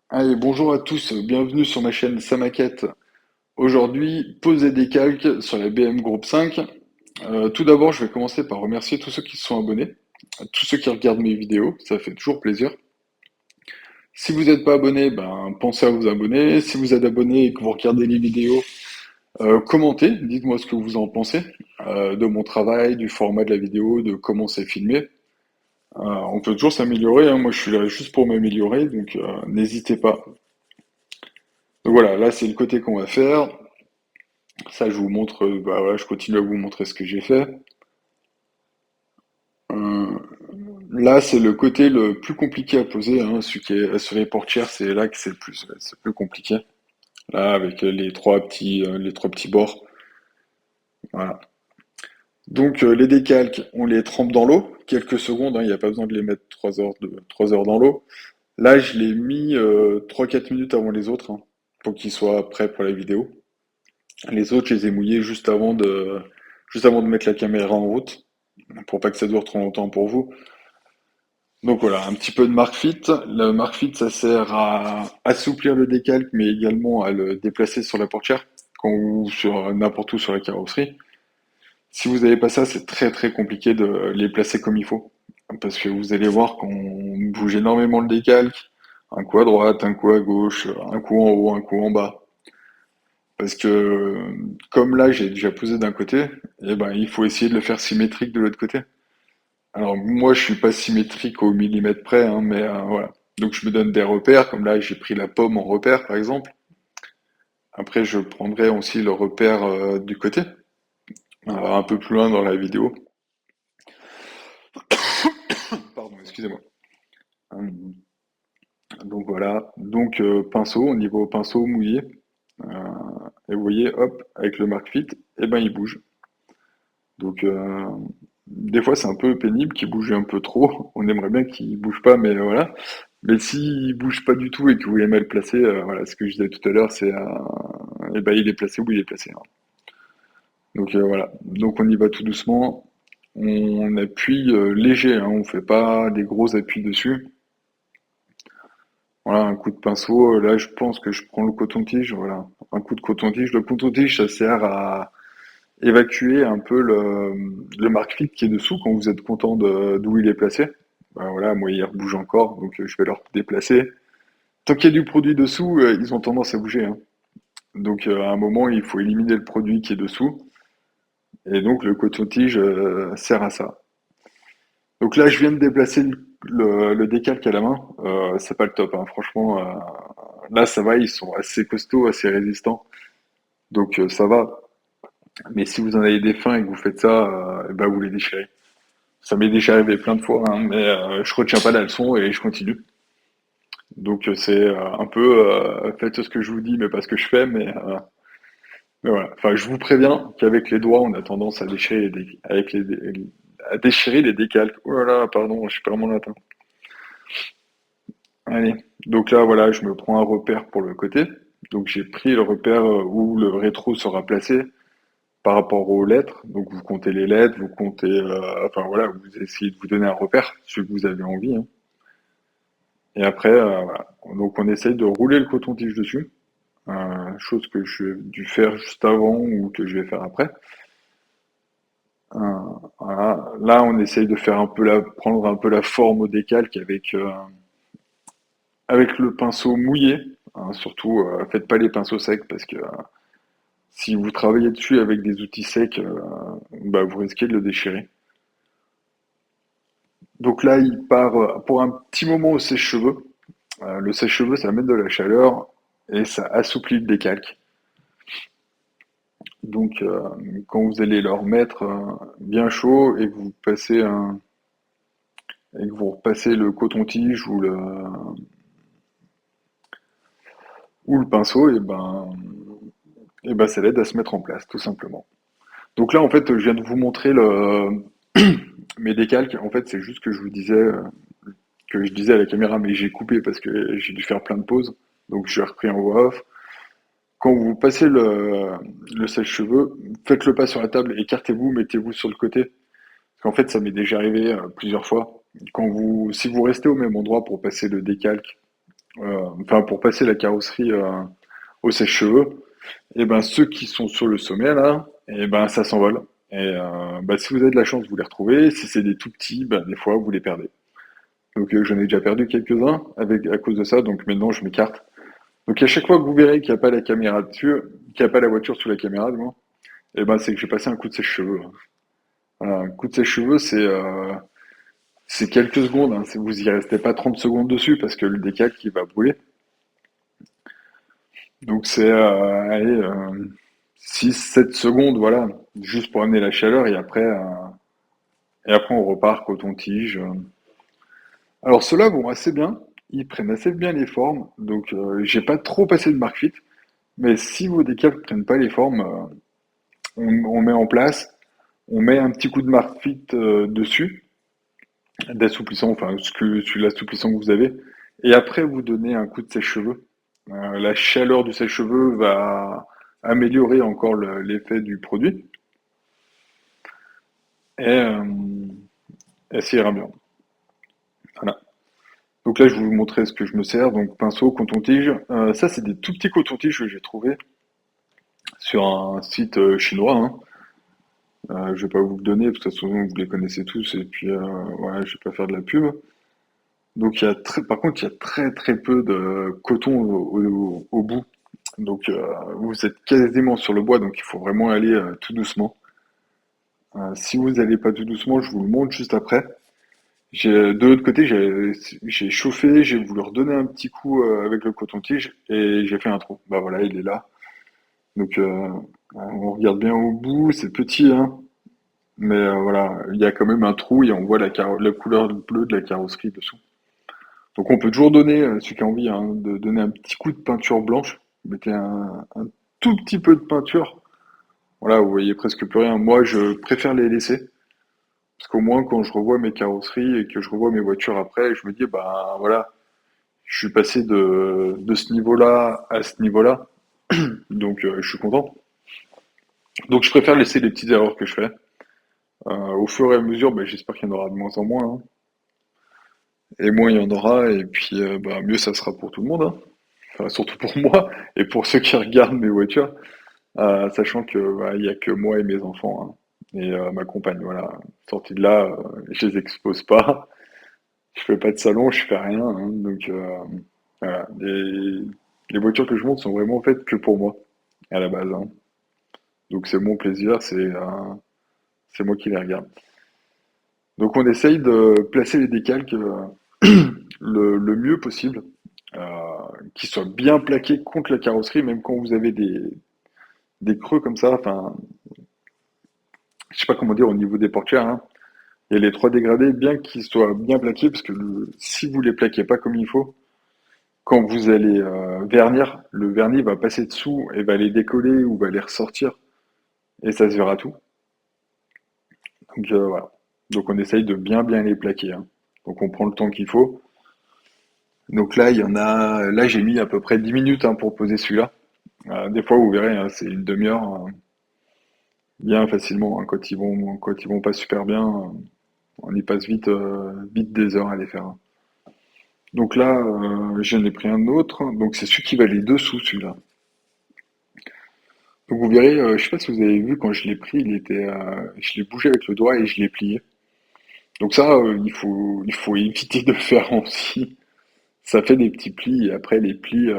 Allez, bonjour à tous, bienvenue sur ma chaîne Samaquette. Aujourd'hui, poser des calques sur la BM Group 5. Tout d'abord, je vais commencer par remercier tous ceux qui se sont abonnés, tous ceux qui regardent mes vidéos, ça fait toujours plaisir. Si vous n'êtes pas abonné, ben, pensez à vous abonner. Si vous êtes abonné et que vous regardez les vidéos, commentez, dites-moi ce que vous en pensez de mon travail, du format de la vidéo, de comment c'est filmé. On peut toujours s'améliorer, hein. Moi je suis là juste pour m'améliorer, donc n'hésitez pas. Donc voilà, là c'est le côté qu'on va faire. Ça, je vous montre, bah voilà, je continue à vous montrer ce que j'ai fait. Euh, Là, c'est le côté le plus compliqué à poser, hein, celui qui est sur les portières, c'est là que c'est le plus compliqué. Là, avec les trois petits bords. Voilà. Donc, les décalques, on les trempe dans l'eau, quelques secondes, hein, il n'y a pas besoin de les mettre 3 heures dans l'eau. Là, je l'ai mis 3-4 minutes avant les autres, hein, pour qu'ils soient prêts pour la vidéo. Les autres, je les ai mouillés juste avant de mettre la caméra en route, pour pas que ça dure trop longtemps pour vous. Donc voilà, un petit peu de Mark Fit. Le Mark Fit, ça sert à assouplir le décalque, mais également à le déplacer sur la portière, ou sur n'importe où sur la carrosserie. Si vous n'avez pas ça, c'est très très compliqué de les placer comme il faut. Parce que vous allez voir qu'on bouge énormément le décalque, un coup à droite, un coup à gauche, un coup en haut, un coup en bas. Parce que comme là j'ai déjà posé d'un côté, eh ben, il faut essayer de le faire symétrique de l'autre côté. Alors moi je suis pas symétrique au millimètre près, hein, mais voilà. Donc je me donne des repères, comme là j'ai pris la pomme en repère par exemple. Après je prendrai aussi le repère du côté, un peu plus loin dans la vidéo. Pardon, excusez-moi. Hum, Donc voilà, donc pinceau, au niveau pinceau mouillé. Euh, et vous voyez, hop, avec le Mark Fit, eh ben il bouge. Donc des fois c'est un peu pénible qu'il bouge un peu trop. On aimerait bien qu'il bouge pas, mais voilà. Mais s'il bouge pas du tout et que vous l'avez mal placé, voilà, ce que je disais tout à l'heure, c'est eh ben, il est placé où il est placé, hein. Donc voilà. Donc on y va tout doucement. On appuie léger, hein, on fait pas des gros appuis dessus. Voilà, un coup de pinceau. Là, je pense que je prends le coton-tige. Voilà, un coup de coton-tige. Le coton-tige, ça sert à évacuer un peu le marque-fit qui est dessous quand vous êtes content d'où il est placé. Ben voilà, moi, il bouge encore, donc je vais le déplacer. Tant qu'il y a du produit dessous, ils ont tendance à bouger, hein. Donc à un moment, il faut éliminer le produit qui est dessous. Et donc le coton-tige sert à ça. Donc là, je viens de déplacer le décalque à la main. C'est pas le top, hein. Franchement, là, ça va, ils sont assez costauds, assez résistants. Donc ça va. Mais si vous en avez des fins et que vous faites ça, eh ben, vous les déchirez. Ça m'est déjà arrivé plein de fois, hein, mais je retiens pas la leçon et je continue. Donc c'est un peu faites ce que je vous dis, mais pas ce que je fais, mais voilà. Enfin, je vous préviens qu'avec les doigts, on a tendance à déchirer à déchirer les décalques. Oh là là, pardon, je perds mon latin. Allez. Donc là, voilà, je me prends un repère pour le côté. Donc j'ai pris le repère où le rétro sera placé par rapport aux lettres. Donc vous comptez les lettres, vous comptez, enfin voilà, vous essayez de vous donner un repère, celui que vous avez envie, hein. Et après, voilà. Donc on essaye de rouler le coton-tige dessus, chose que j'ai dû faire juste avant ou que je vais faire après. Euh, voilà. Là, on essaye de faire prendre un peu la forme au décalque avec le pinceau mouillé, hein. Surtout, faites pas les pinceaux secs parce que si vous travaillez dessus avec des outils secs, bah, vous risquez de le déchirer. Donc là, il part pour un petit moment au sèche-cheveux. Le sèche-cheveux, ça met de la chaleur et ça assouplit le décalque. Donc, quand vous allez le remettre bien chaud et que vous repassez le coton-tige ou le pinceau, et ben, ça l'aide à se mettre en place, tout simplement. Donc là, en fait, je viens de vous montrer mes décalques. En fait, c'est juste que je disais à la caméra, mais j'ai coupé parce que j'ai dû faire plein de pauses. Donc, j'ai repris en voix off. Quand vous passez le sèche-cheveux, faites-le pas sur la table, écartez-vous, mettez-vous sur le côté. Parce qu'en fait, ça m'est déjà arrivé plusieurs fois. Si vous restez au même endroit pour passer le décalque enfin pour passer la carrosserie au sèche-cheveux, et ben ceux qui sont sur le sommet là, et ben ça s'envole. Et bah, si vous avez de la chance, vous les retrouvez. Si c'est des tout petits, ben, des fois vous les perdez. Donc j'en ai déjà perdu quelques-uns avec à cause de ça. Donc maintenant je m'écarte. Donc à chaque fois que vous verrez qu'il n'y a pas la caméra dessus, qu'il n'y a pas la voiture sous la caméra, du moins, et ben c'est que j'ai passé un coup de sèche-cheveux. Voilà, un coup de sèche-cheveux, c'est quelques secondes. Hein. Vous y restez pas 30 secondes dessus parce que le décal qui va brûler. Donc c'est allez, 6-7 secondes, voilà, juste pour amener la chaleur et après on repart coton-tige. Alors ceux-là vont assez bien, ils prennent assez bien les formes, donc j'ai pas trop passé de marque fit, mais si vos décals prennent pas les formes, on met en place, on met un petit coup de marque fit dessus, d'assouplissant, enfin l'assouplissant que vous avez, et après vous donnez un coup de sèche-cheveux. La chaleur du sèche-cheveux va améliorer encore l'effet du produit. Et, ça ira bien. Voilà. Donc là, je vais vous montrer ce que je me sers. Donc pinceau, coton-tige. Ça, c'est des tout petits cotons-tiges que j'ai trouvé sur un site chinois. Hein. Je vais pas vous le donner parce que souvent vous les connaissez tous et puis voilà, je vais pas faire de la pub. Donc par contre, il y a très très peu de coton au bout. Donc vous êtes quasiment sur le bois, donc il faut vraiment aller tout doucement. Si vous n'allez pas tout doucement, je vous le montre juste après. De l'autre côté, j'ai chauffé, j'ai voulu redonner un petit coup avec le coton-tige et j'ai fait un trou. Bah voilà, il est là. Donc on regarde bien au bout, c'est petit, hein, mais voilà, il y a quand même un trou et on voit la couleur bleue de la carrosserie dessous. Donc on peut toujours donner, celui qui a envie, hein, de donner un petit coup de peinture blanche. Vous mettez un tout petit peu de peinture. Voilà, vous voyez presque plus rien. Moi, je préfère les laisser. Parce qu'au moins, quand je revois mes carrosseries et que je revois mes voitures après, je me dis, bah voilà, je suis passé de ce niveau-là à ce niveau-là, donc je suis content. Donc je préfère laisser les petites erreurs que je fais. Au fur et à mesure, bah, j'espère qu'il y en aura de moins en moins. Hein. Et moins il y en aura, et puis bah, mieux ça sera pour tout le monde. Hein. Enfin, surtout pour moi et pour ceux qui regardent mes voitures, sachant que bah, il y a que moi et mes enfants hein, et ma compagne. Voilà, sortie de là, je les expose pas. Je fais pas de salon, je fais rien. Hein. Donc voilà, les voitures que je monte sont vraiment faites que pour moi à la base. Hein. Donc c'est mon plaisir, c'est moi qui les regarde. Donc on essaye de placer les décalques le mieux possible, qu'ils soient bien plaqués contre la carrosserie, même quand vous avez des creux comme ça. Enfin, je sais pas comment dire au niveau des portières. Hein. Il y a les trois dégradés, bien qu'ils soient bien plaqués, parce que si vous les plaquez pas comme il faut, quand vous allez vernir, le vernis va passer dessous et va les décoller ou va les ressortir, et ça se verra tout. Donc voilà. Donc on essaye de bien les plaquer. Hein. Donc on prend le temps qu'il faut. Donc là, il y en a. Là, j'ai mis à peu près 10 minutes hein, pour poser celui-là. Des fois, vous verrez, hein, c'est une demi-heure, bien facilement. Hein, quand ils vont pas super bien, on y passe vite des heures à les faire. Hein. Donc là, j'en ai pris un autre. Donc c'est celui qui va les dessous, celui-là. Donc vous verrez, je sais pas si vous avez vu quand je l'ai pris, je l'ai bougé avec le doigt et je l'ai plié. Donc ça, il faut éviter de le faire aussi. Ça fait des petits plis, et après les plis,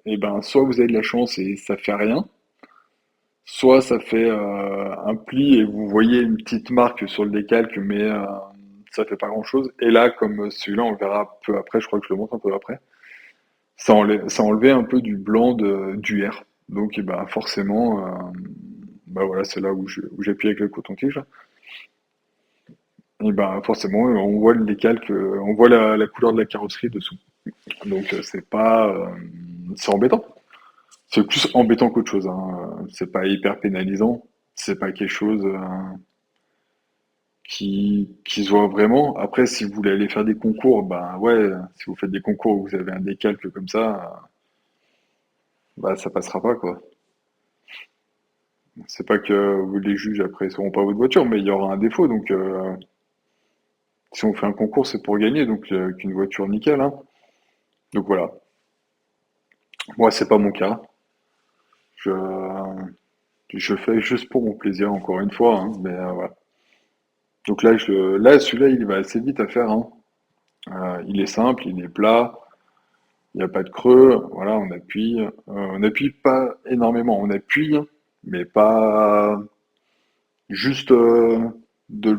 et ben, soit vous avez de la chance et ça fait rien, soit ça fait un pli et vous voyez une petite marque sur le décalque, mais ça fait pas grand-chose. Et là, comme celui-là, on le verra peu après, je crois que je le montre un peu après, ça enlevait un peu du blanc du R. Donc, eh ben, forcément, bah voilà, c'est là où j'appuie avec le coton-tige. Et ben, forcément, on voit le décalque, on voit la couleur de la carrosserie dessous. Donc, c'est embêtant. C'est plus embêtant qu'autre chose. Hein. C'est pas hyper pénalisant. C'est pas quelque chose qui se voit vraiment. Après, si vous voulez aller faire des concours, ben ouais, si vous faites des concours où vous avez un décalque comme ça, bah ça passera pas quoi. C'est pas que vous les juges après seront pas votre voiture, mais il y aura un défaut. Donc, si on fait un concours, c'est pour gagner, donc qu'une voiture nickel. Hein. Donc voilà. Moi, c'est pas mon cas. Je, je fais juste pour mon plaisir, encore une fois, hein, mais voilà. Donc là, celui-là, il va assez vite à faire, hein. Il est simple, il est plat, il n'y a pas de creux. Voilà, on appuie. On appuie pas énormément. On appuie, mais pas juste de,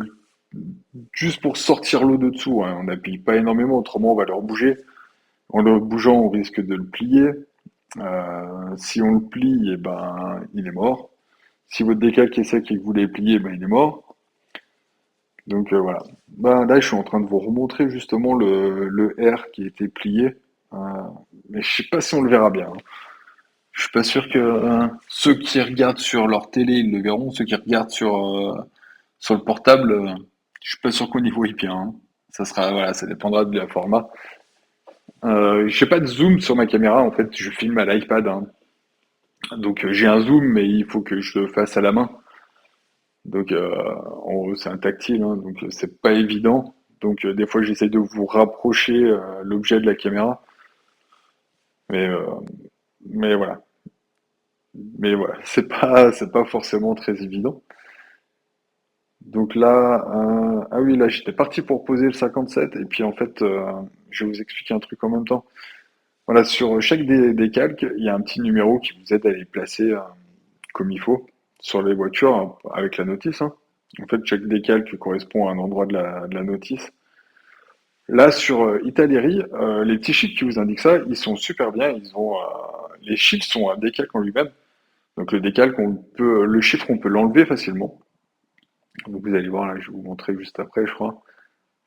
juste pour sortir l'eau de dessous, hein. On n'appuie pas énormément, autrement on va le rebouger. En le bougeant, on risque de le plier. Si on le plie, eh ben, il est mort. Si votre décalque est sec et que vous l'avez plié, ben, il est mort. Donc voilà. Ben, là, je suis en train de vous remontrer justement le R qui a été plié. Euh, mais je sais pas si on le verra bien, hein. Je suis pas sûr que ceux qui regardent sur leur télé, ils le verront. Ceux qui regardent sur le portable, je suis pas sûr qu'on y voit bien, hein. Ça sera, voilà, ça dépendra de la format. J'ai pas de zoom sur ma caméra, en fait, je filme à l'iPad, hein. Donc j'ai un zoom, mais il faut que je le fasse à la main. Donc en gros, c'est un tactile, hein, donc c'est pas évident. Donc des fois, j'essaie de vous rapprocher l'objet de la caméra, mais euh, mais voilà. Mais voilà, c'est pas forcément très évident. Donc là, ah oui, là j'étais parti pour poser le 57 et puis en fait, je vais vous expliquer un truc en même temps. Voilà, sur chaque des calques, il y a un petit numéro qui vous aide à les placer comme il faut sur les voitures hein, avec la notice, hein. En fait, chaque décalque correspond à un endroit de la notice. Là, sur Italeri, les petits chiffres qui vous indiquent ça, ils sont super bien. Les chiffres sont un décalque en lui-même. Donc le décalque, le chiffre, on peut l'enlever facilement. Donc vous allez voir là, je vais vous montrer juste après, je crois.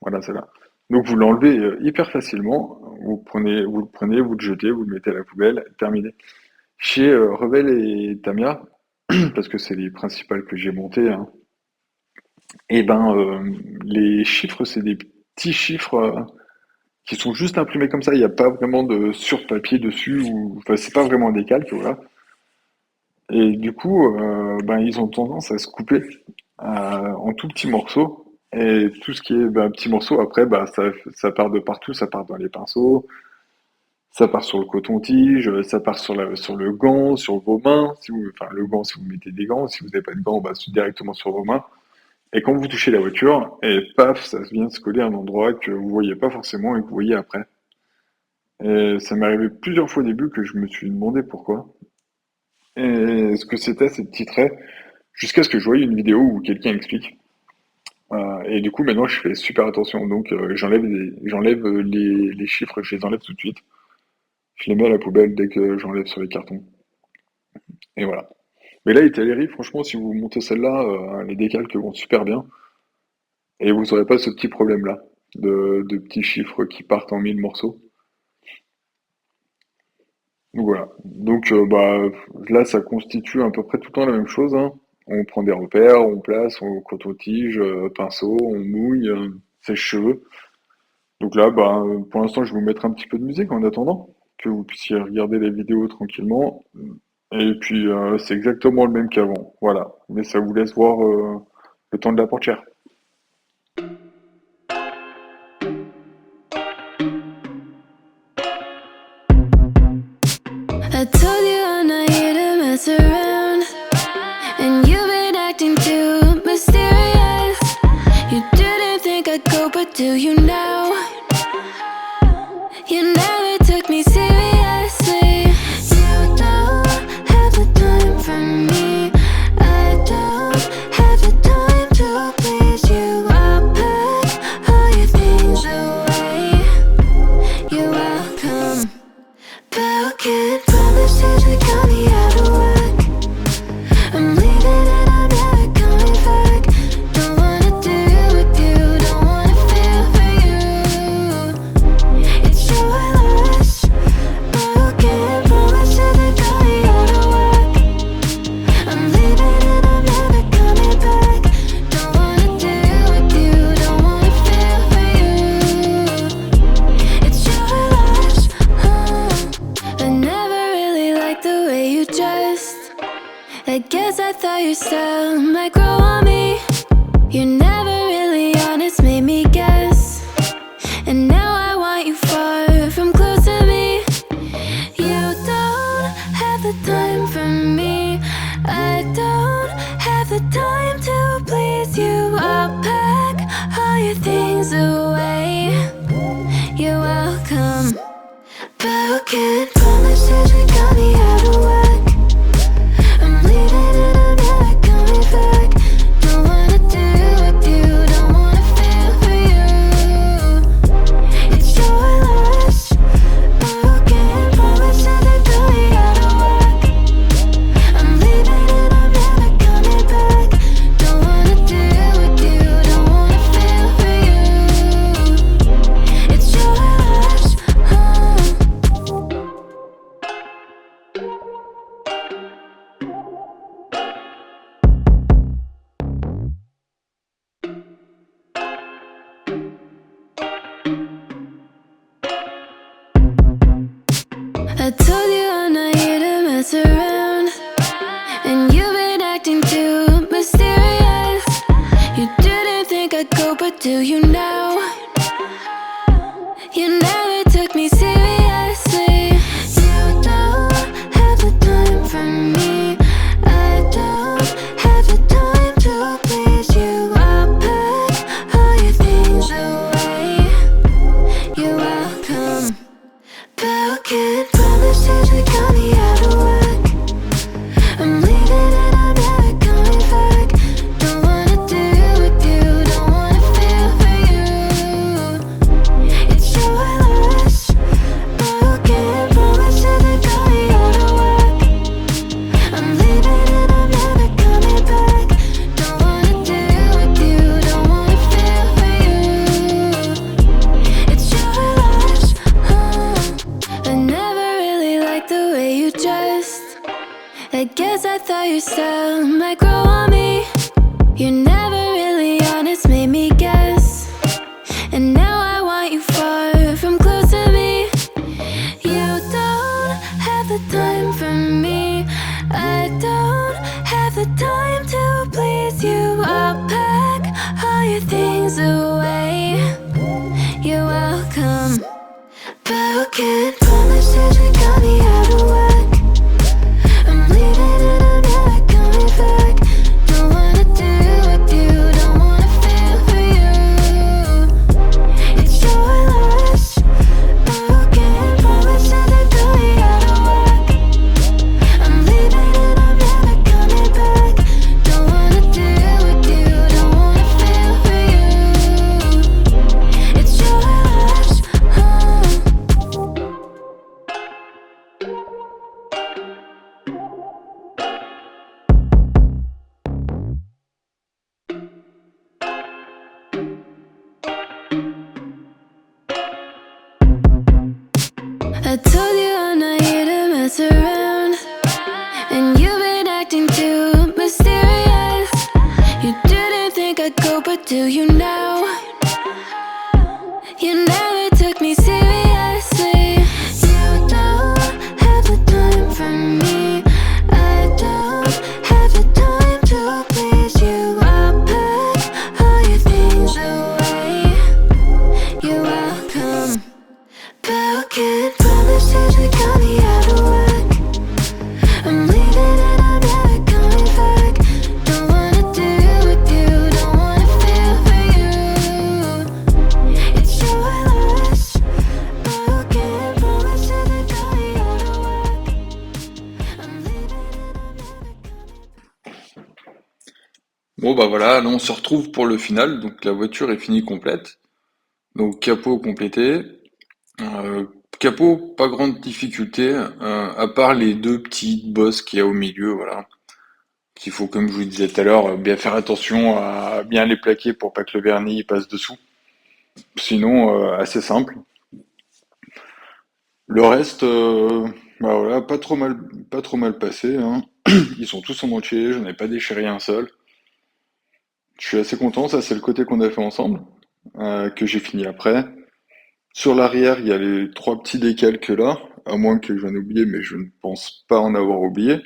Voilà, c'est là. Donc vous l'enlevez hyper facilement. Vous le prenez, vous le jetez, vous le mettez à la poubelle, terminé. Chez Revel et Tamia, parce que c'est les principales que j'ai montées, hein, et ben les chiffres, c'est des petits chiffres qui sont juste imprimés comme ça. Il n'y a pas vraiment de sur-papier dessus, enfin c'est pas vraiment des calques, voilà. Et du coup, ben ils ont tendance à se couper en tout petits morceaux. Et tout ce qui est ben, petits morceaux, après, ben, ça part de partout, ça part dans les pinceaux, ça part sur le coton-tige, ça part sur le gant, sur vos mains, enfin le gant si vous mettez des gants, si vous n'avez pas de gants, bah, c'est directement sur vos mains. Et quand vous touchez la voiture, et paf, ça vient se coller à un endroit que vous voyez pas forcément et que vous voyez après. Et ça m'est arrivé plusieurs fois au début que je me suis demandé pourquoi. Et ce que c'était ces petits traits, jusqu'à ce que je voyais une vidéo où quelqu'un explique. Et du coup, maintenant, je fais super attention. Donc, j'enlève les chiffres, je les enlève tout de suite. Je les mets à la poubelle dès que j'enlève sur les cartons. Et voilà. Mais là, Italeri, franchement, si vous montez celle-là, les décalques vont super bien. Et vous n'aurez pas ce petit problème-là de petits chiffres qui partent en mille morceaux. Donc voilà. Donc bah, là, ça constitue à peu près tout le temps la même chose, hein. On prend des repères, on place, on coton-tige, pinceau, on mouille, sèche-cheveux. Donc là, bah, pour l'instant, je vais vous mettre un petit peu de musique en attendant que vous puissiez regarder les vidéos tranquillement. Et puis, c'est exactement le même qu'avant. Voilà. Mais ça vous laisse voir le temps de la portière. I told you I'm not here to mess around, and you've been acting too mysterious. You didn't think I'd go, but do you now? You never took me seriously. You don't have the time for me. I don't have the time to please you. I'll pack all your things away. You're welcome. Broken promises that got me out of work. I'm leaving and I'm never coming back. Don't wanna deal with you, don't wanna feel for you. It's your loss. Broken promises that got me out of work. I'm leaving and I'm never coming back. Don't wanna deal with you, don't wanna feel for you. It's your loss. I never really liked the way you dressed. I guess I thought your style might grow on me. You're never really honest, made me guess. And now I want you far from close to me. Broken promises that got me out of whack. I'm leaving and I'm never coming back. Don't wanna deal with you, don't wanna feel for you. It's your loss. Broken promises that got me out of whack. I'm leaving and I'm never coming back. Don't wanna deal with you, don't wanna feel for you. It's your loss. I told you I'm not here to mess around, and you've been acting too mysterious. You didn't think I'd go, but do you now? You never took me seriously. You don't have the time for me. I don't have the time to please you. I'll pack all your things away. You're welcome. Broken promises that got me out of whack. I'm leaving and I'm never coming back. Don't wanna deal with you, don't wanna feel for you. It's your loss. Broken promises that got me out of whack. I'm leaving and I'm never coming back. Don't wanna deal with you, don't wanna feel for you. It's your loss. I never really liked the way you dressed. I guess I thought your style might grow on me. You're never really honest, made me guess. And now I want you far from close to me. You don't have the time for me. I don't have the time to please you. I'll pack all your things away. You're welcome. Broken promises that got me out of whack. I'm leaving and I'm never coming back. Don't wanna deal with you, don't wanna feel for you. It's your loss. Broken promises that got me out of whack. I'm leaving and I'm never coming back. Don't wanna deal with you, don't wanna feel for you. It's your loss. I told you I'm not here to mess around, and you've been acting too mysterious. You didn't think I'd go, but do you now? You never took me seriously. You don't have the time for me. I don't have the time to please you. I'll pack all your things away. You're welcome. Broken promises that got me out of whack. I'm leaving and I'm never coming back. Don't wanna deal with you, don't wanna feel for you. It's your loss. Broken promises that got me out of whack. I'm leaving and I'm never coming. Bon bah voilà, là on se retrouve pour le final, donc la voiture est finie complète. Donc capot complété. Euh, Capot, pas grande difficulté, à part les deux petites bosses qu'il y a au milieu, voilà. Qu'il faut, comme je vous le disais tout à l'heure, bien faire attention à bien les plaquer pour pas que le vernis y passe dessous. Sinon, assez simple. Le reste, bah voilà, pas trop mal passé, hein. Ils sont tous en entier, j'en ai pas déchiré un seul. Je suis assez content, ça c'est le côté qu'on a fait ensemble, que j'ai fini après. Sur l'arrière, il y a les trois petits décalques là, à moins que j'en ai oublié, mais je ne pense pas en avoir oublié.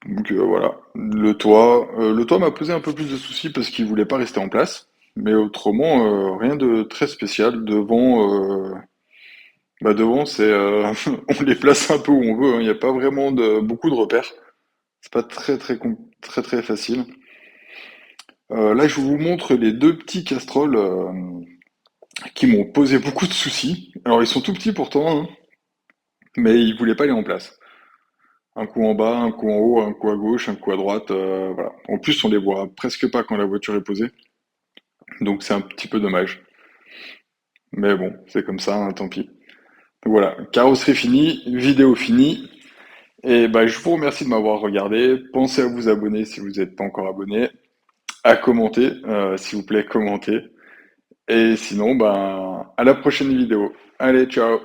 Donc voilà, le toit m'a posé un peu plus de soucis parce qu'il voulait pas rester en place, mais autrement rien de très spécial. Devant c'est on les place un peu où on veut, hein. Il n'y a pas vraiment de beaucoup de repères. C'est pas très très facile. Là, je vous montre les deux petits Castrol qui m'ont posé beaucoup de soucis. Alors ils sont tout petits pourtant, hein, mais ils voulaient pas aller en place. Un coup en bas, un coup en haut, un coup à gauche, un coup à droite, voilà. En plus, on les voit presque pas quand la voiture est posée, donc c'est un petit peu dommage. Mais bon, c'est comme ça, hein, tant pis. Donc voilà, carrosserie finie, vidéo finie. Et bah, je vous remercie de m'avoir regardé. Pensez à vous abonner si vous n'êtes pas encore abonné, à commenter, s'il vous plaît, commentez. Et sinon, ben, à la prochaine vidéo. Allez, ciao!